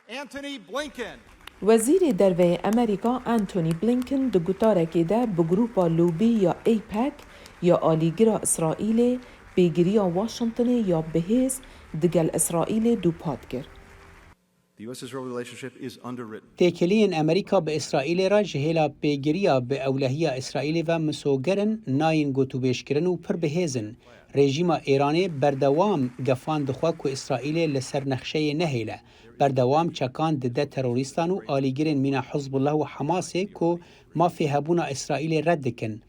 Antony Blinken. وزیر دروی امریکا انتونی بلینکن دو گوتارکی ده بگروپا لوبی یا ایپک یا آلیگرا اسرائیل بگیری واشنطن یا بهیز دگل اسرائیل دو پاد کرد. The U.S.-Israel relationship is underwritten. تێکەلیên ئەمریکا bi Îsraîlê re ji hêla pêgiriya bi ewlehiya Îsraîlê ve misogerin nayên gotûbêjkirin û pir bihêzin. Rejîma Îranê berdewam gefan dixwe ku Îsraîlê li ser nexşeyê nehêle. Berdewam çekan dide terorîstan û alîgirên mîna Hizbullah û Hamasê ku mafê hebûna Îsraîlê red dikin.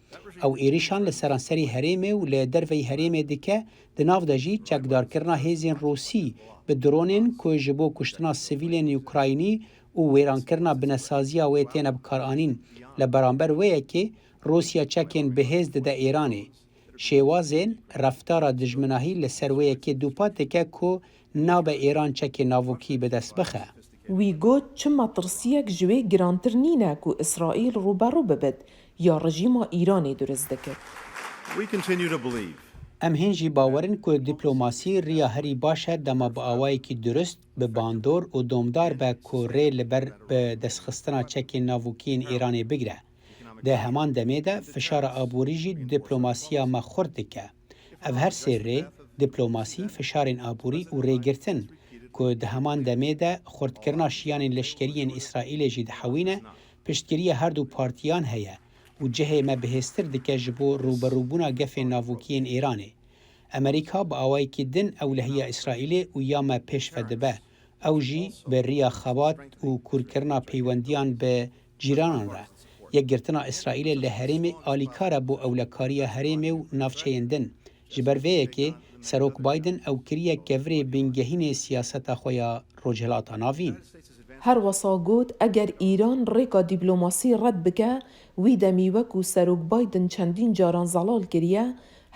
Ew êrîşan li seranserî herêmê û li derveyî herêmê dike, di nav de jî çekdarkirina hêzên Rûsî bi dronên ku ji bo kuştina sivîlên Ukraynî û wêrankirina binesaziya wê têne bikaranîn li beramber wê yekê Rûsya çekên bihêz dide Îranê. Şêwazên reftara dijminahî li ser wê yekê dûpat dike ku nabe Îran çekê navokî bi dest bixe. وی گوت چما ترسیک جوی گرانتر نینه که اسرائیل روبرو ببد یا رژیم ایرانی درست دکد. We continue to believe Em hên jî bawerin ku dîplomasî riya herî baş e dema bi awayekî durist, bi bandor û domdar be ku rê li ber bi destxistina çekên navokîyên Îranê bigire. Di heman demê de fişara aborî jî dîplomasiya me xurt dike. Ev her sê rê, dîplomasî, fişarên aborî û rêgirtin ku di heman demê de xurtkirina şiyanên leşkeriyên Îsraîlê jî dihewîne, piştgiriya her du partiyan heye. û cihê me bihêztir dike ji bo rûberûbûna gefên navokiyên Îranê. Amerîka bi awayekî din ewlehiya Îsraîlê û ya me pêşve dibe. Ew jî bi rêya xebat û kûrkirina peywendiyan bi cîranan re. Yekgirtina Îsraîlê li herêmê alîkar e bo ewlekariya herêmê û navçeyên din. Ji ber vê yekê Serok Biden ew kiriye kevirê bingehînê siyaseta xwe ya Rojhilata Navîn. هر وسا گوت اگر ایران ریکا دیپلوماسی رد بکه وی دمی وکو سروک بایدن چندین جاران زلال کریه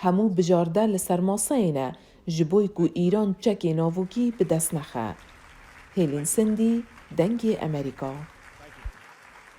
همو بجارده لسرماسه اینه جبوی کو ایران چکی ناوکی به دست نخه. هیلین سندی دنگی امریکا